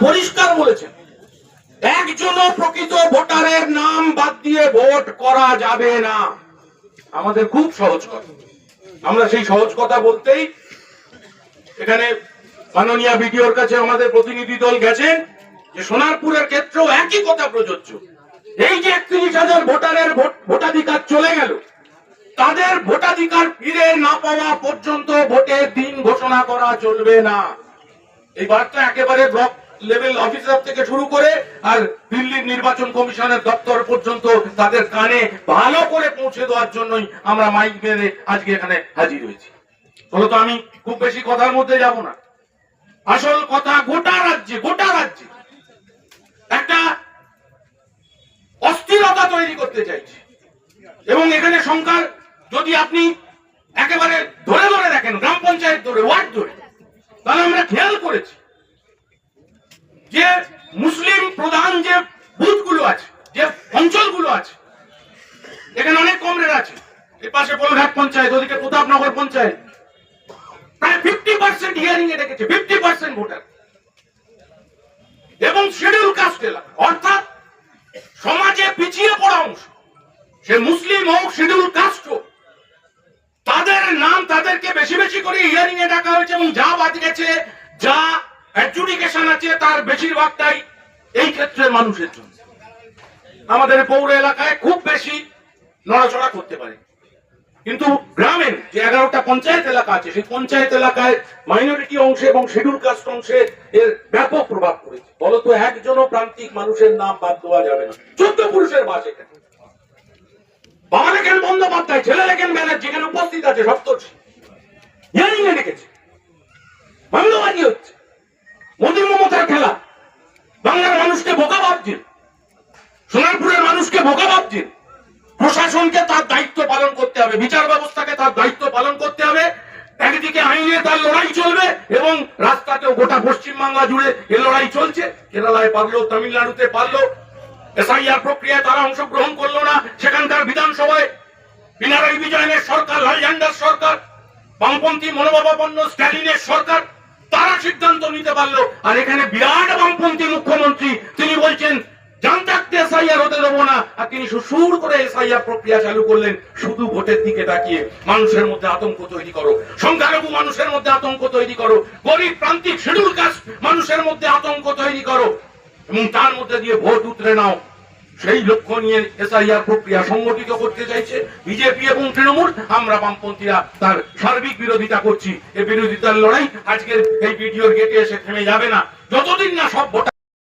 পরিষ্কার বলেছেন একজনও প্রকৃত ভোটারের নাম বাদ দিয়ে ভোট করা যাবে না। আমাদের খুব সহজ কথা, আমরা সেই সহজ কথা বলতেই এখানে মাননীয় বিডিওর কাছে আমাদের প্রতিনিধি দল গেছেন যে সোনারপুরের ক্ষেত্রেও একই কথা প্রযোজ্য। এই যে 31,000 ভোটারের ভোটাধিকার চলে গেল, তাদের ভোটাধিকার ফিরে না পাওয়া পর্যন্ত ভোটের দিন ঘোষণা করা চলবে না। এই বার্তা একেবারে ব্লক লেভেল অফিসার থেকে শুরু করে আর দিল্লির নির্বাচন কমিশনের দপ্তর পর্যন্ত তাদের কানে ভালো করে পৌঁছে দেওয়ার জন্যই আমরা মাইক বেঁধে আজকে এখানে হাজির হয়েছি। ফলত আমি খুব বেশি কথার মধ্যে যাব না। আসল কথা, গোটা রাজ্যে একটা অস্থিরতা তৈরি করতে চাইছে এবং এখানে সংখ্যার যদি আপনি একেবারে ধরে ধরে দেখেন, গ্রাম পঞ্চায়েত ধরে, ওয়ার্ড ধরে, তাহলে আমরা খেয়াল করেছি যে মুসলিম প্রধান যে বুথগুলো আছে, যে অঞ্চলগুলো আছে, এখানে অনেক কমরেড আছে। এর পাশে পোলঘাট পঞ্চায়েত, ওদিকে প্রতাপনগর পঞ্চায়েত, প্রায় 50% হিয়ারিং এ রেখেছে, 50% ভোটার। এবং শিডিউল কাস্ট এলাকা, অর্থাৎ সমাজে পিছিয়ে পড়া অংশ, সে মুসলিম হোক, শিডিউল কাস্ট হোক, তাদের নাম তাদেরকে বেশি বেশি করে হিয়ারিং এ ডাকা হয়েছে এবং যা বাদ গেছে, যা অ্যাডজুডিকেশন আছে, তার বেশিরভাগটাই এই ক্ষেত্রের মানুষের জন্য। আমাদের পৌর এলাকায় খুব বেশি নড়াচড়া করতে পারে, কিন্তু গ্রামের যে 11টা পঞ্চায়েত এলাকা আছে, সেই পঞ্চায়েত এলাকায় মাইনরিটি অংশে এবং শিডিউল কাস্ট অংশে এর ব্যাপক প্রভাব পড়েছে। বলতো একজনও প্রান্তিক মানুষের নাম বাদ দেওয়া যাবে না। 14 পুরুষের বাস এখানে, বাবা লেখেন বন্দ্যোপাধ্যায়, ছেলে লেখেন ব্যানার্জি, যেখানে উপস্থিত আছে সপ্তর্ষি, হিয়ারিং এ রেখেছে। মামলাবাজি হচ্ছে, মোদী মমতার খেলা। বাংলার মানুষকে বোকা ভাবছেন, সোনারপুরের মানুষকে বোকা ভাবছেন। প্রশাসনকে তার দায়িত্ব পালন করতে হবে, বিচার ব্যবস্থাকে তার দায়িত্ব পালন করতে হবে। একদিকে আইনে তার লড়াই চলবে এবং রাস্তাতেও গোটা পশ্চিমবাংলা জুড়ে এ লড়াই চলছে। কেরালায় পারলো, তামিলনাড়ুতে পারলো, এসআইআর প্রক্রিয়ায় তারা অংশগ্রহণ করলো না। সেখানকার বিধানসভায় পিনারাই বিজয়নের সরকার, লাল ঝান্ডার সরকার, বামপন্থী মনোভাবাপন্ন স্ট্যালিনের সরকার, তারা সিদ্ধান্ত নিতে পারলো। আর এখানে বিরাট বামপন্থী মুখ্যমন্ত্রী, তিনি বলছেন জানতে এসআইআর হতে দেবো না, আর তিনি সুর করে এসআইআর প্রক্রিয়া চালু করলেন। শুধু ভোটের দিকে তাকিয়ে মানুষের মধ্যে আতঙ্ক তৈরি করো, সংখ্যালঘু মানুষের মধ্যে আতঙ্ক তৈরি করো, গরিব প্রান্তিক শিডিউল কাস্ট মানুষের মধ্যে আতঙ্ক তৈরি করো এবং তার মধ্যে দিয়ে ভোট উতরে নাও। সেই লক্ষ্য নিয়ে এসআইআর প্রক্রিয়া সংগঠিত করতে চাইছে বিজেপি এবং তৃণমূল। আমরা বামপন্থীরা তার সার্বিক বিরোধিতা করছি। এই বিরোধিতার লড়াই আজকের এই ভিডিওর গেটে এসে থেমে যাবে না, যতদিন না সব ভোটার